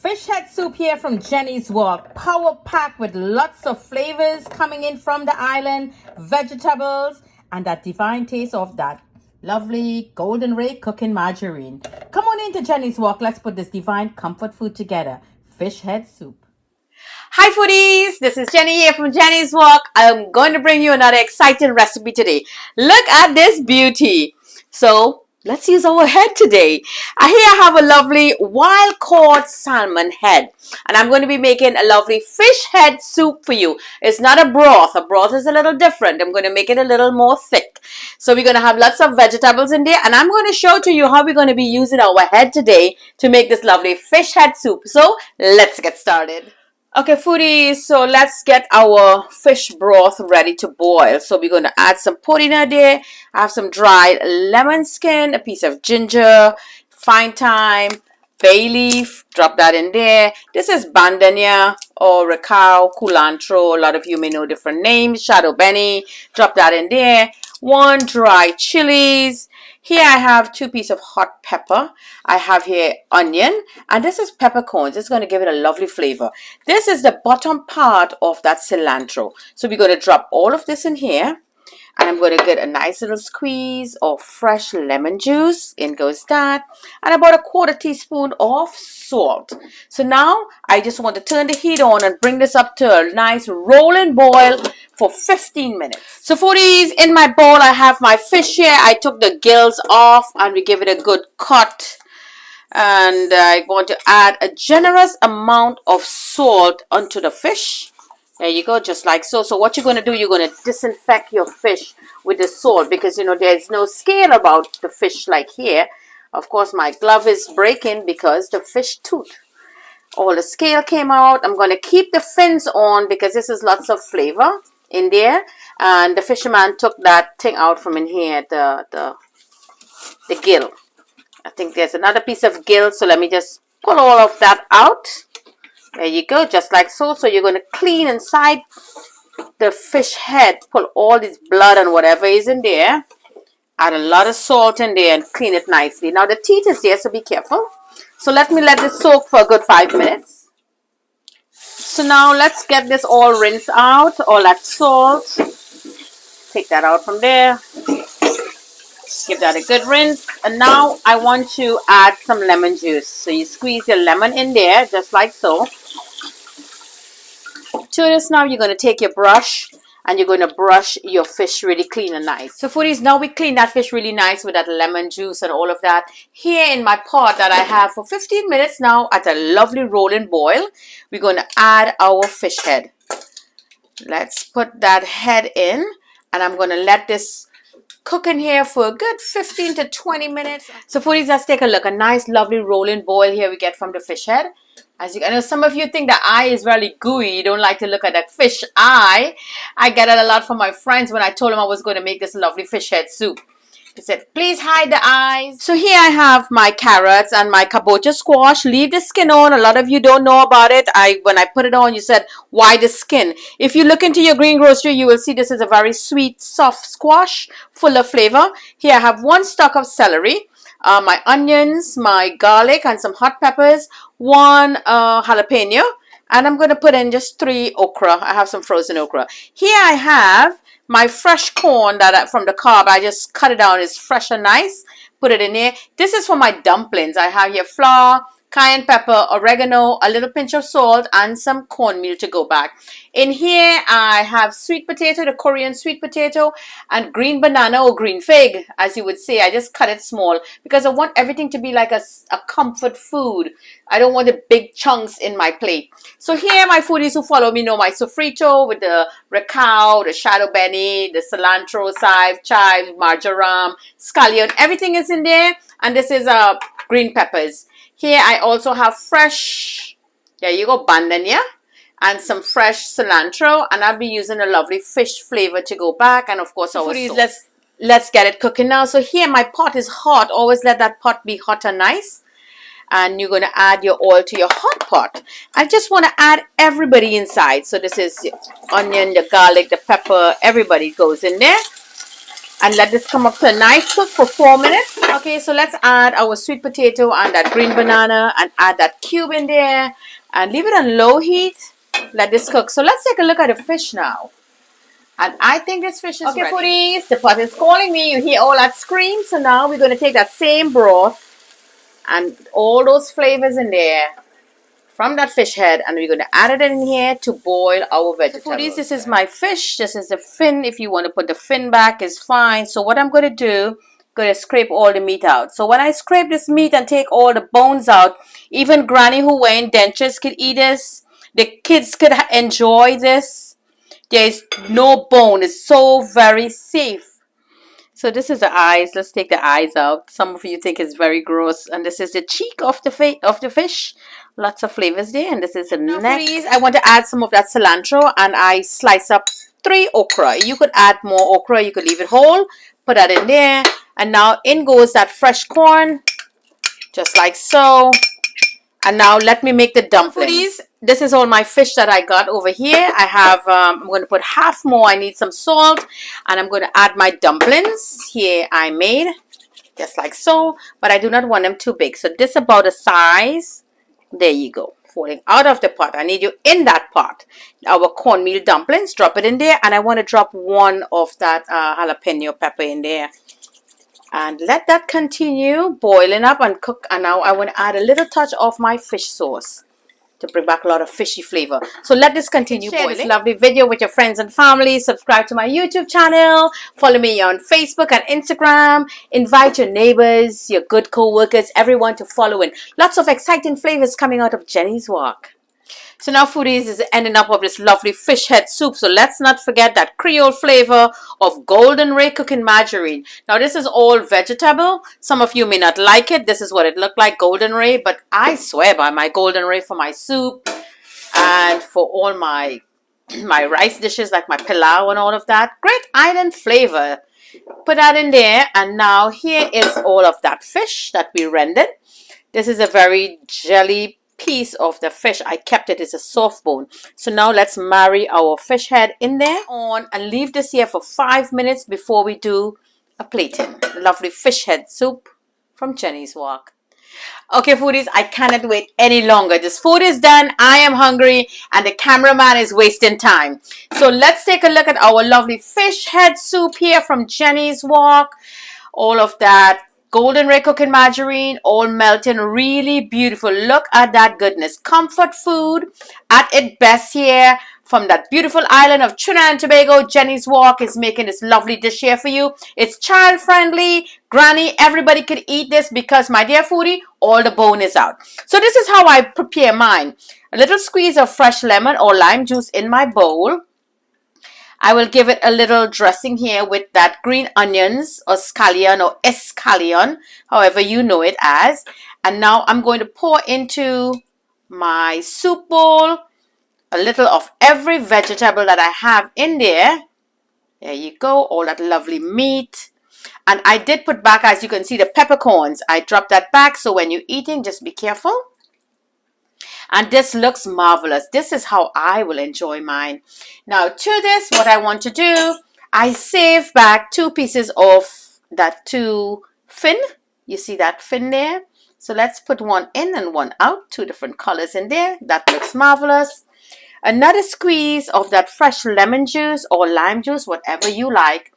Fish head soup here from Jenny's Walk. Power packed with lots of flavors coming in from the island, vegetables, and that divine taste of that lovely golden ray cooking margarine. Come on into Jenny's Walk. Let's put this divine comfort food together. Fish head soup. Hi foodies, this is Jenny here from Jenny's Walk. I'm going to bring you another exciting recipe today. Look at this beauty. So let's use our head today. Here I have a lovely wild caught salmon head, and I'm going to be making a lovely fish head soup for you. It's not a broth. A broth is a little different. I'm going to make it a little more thick. So we're going to have lots of vegetables in there, and I'm going to show to you how we're going to be using our head today to make this lovely fish head soup. So let's get started. Okay foodies, so let's get our fish broth ready to boil. So we're going to add some purina there. I have some dried lemon skin, a piece of ginger, fine thyme, bay leaf, drop that in there. This is bandania or recao, culantro, a lot of you may know different names, shadow benny, drop that in there. 1 dry chilies. Here I have 2 pieces of hot pepper. I have here onion, and this is peppercorns. It's going to give it a lovely flavor. This is the bottom part of that cilantro. So we're going to drop all of this in here, and I'm going to get a nice little squeeze of fresh lemon juice. In goes that, and about 1/4 teaspoon of salt. So now I just want to turn the heat on and bring this up to a nice rolling boil for 15 minutes. So foodies, in my bowl I have my fish here. I took the gills off and we give it a good cut. And I want to add a generous amount of salt onto the fish. There you go, just like so. So what you're going to do, you're going to disinfect your fish with the salt, because you know there's no scale about the fish like here. Of course my glove is breaking because the fish tooth, all the scale came out. I'm going to keep the fins on because this is lots of flavor in there, and the fisherman took that thing out from in here, the gill. I think there's another piece of gill, so let me just pull all of that out. There you go, just like so. So you're going to clean inside the fish head, pull all this blood and whatever is in there, add a lot of salt in there and clean it nicely. Now the teeth is there, so be careful. So let this soak for a good 5 minutes. So now let's get this all rinsed out, all that salt. Take that out from there. Give that a good rinse. And now I want to add some lemon juice. So you squeeze your lemon in there, just like so. To this now, you're going to take your brush and you're going to brush your fish really clean and nice. So foodies, now we clean that fish really nice with that lemon juice and all of that. Here in my pot that I have for 15 minutes now at a lovely rolling boil, we're going to add our fish head. Let's put that head in, and I'm going to let this cook in here for a good 15 to 20 minutes. So foodies, let's take a look. A nice lovely rolling boil here we get from the fish head. As I know some of you think the eye is really gooey. You don't like to look at that fish eye. I get it a lot from my friends when I told them I was going to make this lovely fish head soup. They said, please hide the eyes. So here I have my carrots and my kabocha squash. Leave the skin on. A lot of you don't know about it. When I put it on, you said, why the skin? If you look into your green grocery, you will see this is a very sweet, soft squash, full of flavor. Here I have 1 stalk of celery, my onions, my garlic, and some hot peppers, 1 jalapeno, and I'm going to put in just 3 okra. I have some frozen okra. Here I have my fresh corn that from the cob. I just cut it down. It's fresh and nice. Put it in there. This is for my dumplings. I have here flour, cayenne pepper, oregano, a little pinch of salt, and some cornmeal to go back. In here, I have sweet potato, the Korean sweet potato, and green banana or green fig, as you would say. I just cut it small because I want everything to be like a comfort food. I don't want the big chunks in my plate. So here, my foodies who follow me know my sofrito with the recao, the shadow benny, the cilantro, chives, marjoram, scallion. Everything is in there. And this is green peppers. Here I also have fresh, there you go, bandania, and some fresh cilantro, and I'll be using a lovely fish flavor to go back, and of course our sauce. Let's get it cooking now. So here my pot is hot. Always let that pot be hot and nice. And you're going to add your oil to your hot pot. I just want to add everybody inside. So this is the onion, the garlic, the pepper, everybody goes in there. and let this come up to a nice cook for 4 minutes. Okay, so let's add our sweet potato and that green banana and add that cube in there and leave it on low heat. Let this cook. So let's take a look at the fish now. And I think this fish is ready. Okay, foodies, the pot is calling me. You hear all that scream. So now we're going to take that same broth and all those flavors in there from that fish head, and we're going to add it in here to boil our vegetables. So foodies, this is my fish. This is the fin. If you want to put the fin back, is fine. So what I'm going to do, I'm going to scrape all the meat out. So when I scrape this meat and take all the bones out, even granny who wearing dentures could eat this. The kids could enjoy this. There is no bone. It's so very safe. So this is the eyes. Let's take the eyes out. Some of you think it's very gross. And this is the cheek of the fish. Lots of flavors there. And this is the neck. Please, I want to add some of that cilantro. And I slice up 3 okra. You could add more okra. You could leave it whole. Put that in there. And now in goes that fresh corn. Just like so. And now let me make the dumplings. This is all my fish that I got over here. I have, I'm going to put half more. I need some salt. And I'm going to add my dumplings. Here I made, just like so. But I do not want them too big. So this is about the size. There you go. Falling out of the pot. I need you in that pot. Our cornmeal dumplings. Drop it in there. And I want to drop 1 of that jalapeno pepper in there. And let that continue boiling up and cook. And now I want to add a little touch of my fish sauce to bring back a lot of fishy flavor. So let this continue boiling. Share this lovely video with your friends and family. Subscribe to my YouTube channel. Follow me on Facebook and Instagram. Invite your neighbors, your good co-workers, everyone to follow in. Lots of exciting flavors coming out of Jenny's Wok. So now foodies is ending up with this lovely fish head soup. So let's not forget that Creole flavor of Golden Ray cooking margarine. Now this is all vegetable. Some of you may not like it. This is what it looked like, Golden Ray. But I swear by my Golden Ray for my soup and for all my rice dishes like my pilau and all of that. Great island flavor. Put that in there. And now here is all of that fish that we rendered. This is a very jelly piece of the fish. I kept it. It's a soft bone. So now let's marry our fish head in there on and leave this here for 5 minutes before we do a plating. Lovely fish head soup from Jenny's Wok. Okay, foodies, I cannot wait any longer. This food is done. I am hungry and the cameraman is wasting time. So let's take a look at our lovely fish head soup here from Jenny's Wok. All of that Golden Ray cooking margarine, all melting, really beautiful. Look at that goodness. Comfort food at its best here from that beautiful island of Trinidad and Tobago. Jenny's Wok is making this lovely dish here for you. It's child friendly. Granny, everybody could eat this because, my dear foodie, all the bone is out. So this is how I prepare mine. A little squeeze of fresh lemon or lime juice in my bowl. I will give it a little dressing here with that green onions or scallion or escallion, however you know it as. And now I'm going to pour into my soup bowl a little of every vegetable that I have in there. There you go, all that lovely meat. And I did put back, as you can see, the peppercorns. I dropped that back, so when you're eating, just be careful. And this looks marvelous. This is how I will enjoy mine. Now to this, what I want to do, I save back 2 pieces of that 2 fin. You see that fin there? So let's put 1 in and 1 out. 2 different colors in there. That looks marvelous. Another squeeze of that fresh lemon juice or lime juice, whatever you like.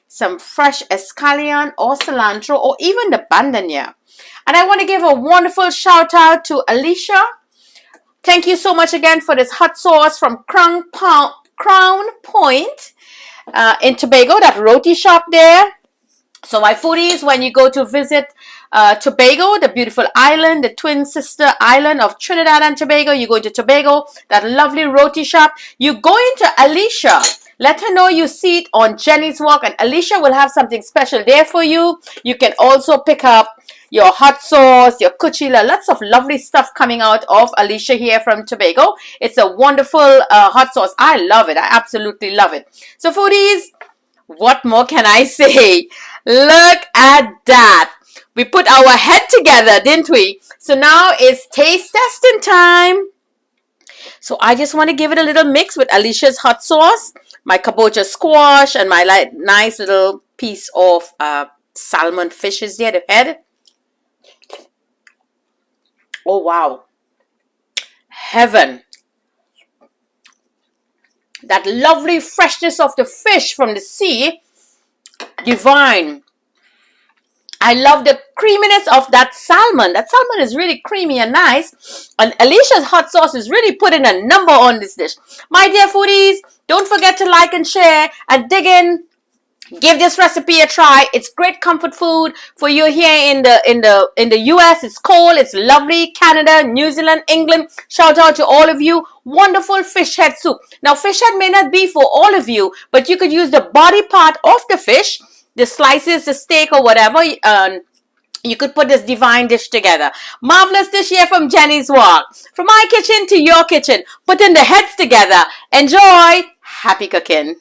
Some fresh escallion or cilantro or even the bandania. And I want to give a wonderful shout out to Alicia. Thank you so much again for this hot sauce from Crown Point in Tobago, that roti shop there. So my foodies, when you go to visit Tobago, the beautiful island, the twin sister island of Trinidad and Tobago, you go to Tobago, that lovely roti shop, you go into Alicia. Let her know you see it on Jenny's Wok, and Alicia will have something special there for you. You can also pick up your hot sauce, your kuchila, lots of lovely stuff coming out of Alicia here from Tobago. It's a wonderful hot sauce. I love it. I absolutely love it. So foodies, what more can I say? Look at that. We put our head together, didn't we? So now it's taste testing time. So I just want to give it a little mix with Alicia's hot sauce, my kabocha squash, and my nice little piece of salmon fish is there, the head. Oh wow, heaven. That lovely freshness of the fish from the sea, divine. I love the creaminess of that salmon. That salmon is really creamy and nice. And Alicia's hot sauce is really putting a number on this dish. My dear foodies, don't forget to like and share and dig in. Give this recipe a try. It's great comfort food for you here in the US. It's cold. It's lovely. Canada, New Zealand, England. Shout out to all of you. Wonderful fish head soup. Now, fish head may not be for all of you, but you could use the body part of the fish, the slices, the steak or whatever. You could put this divine dish together. Marvelous dish here from Jenny's Walk. From my kitchen to your kitchen. Putting the heads together. Enjoy. Happy cooking.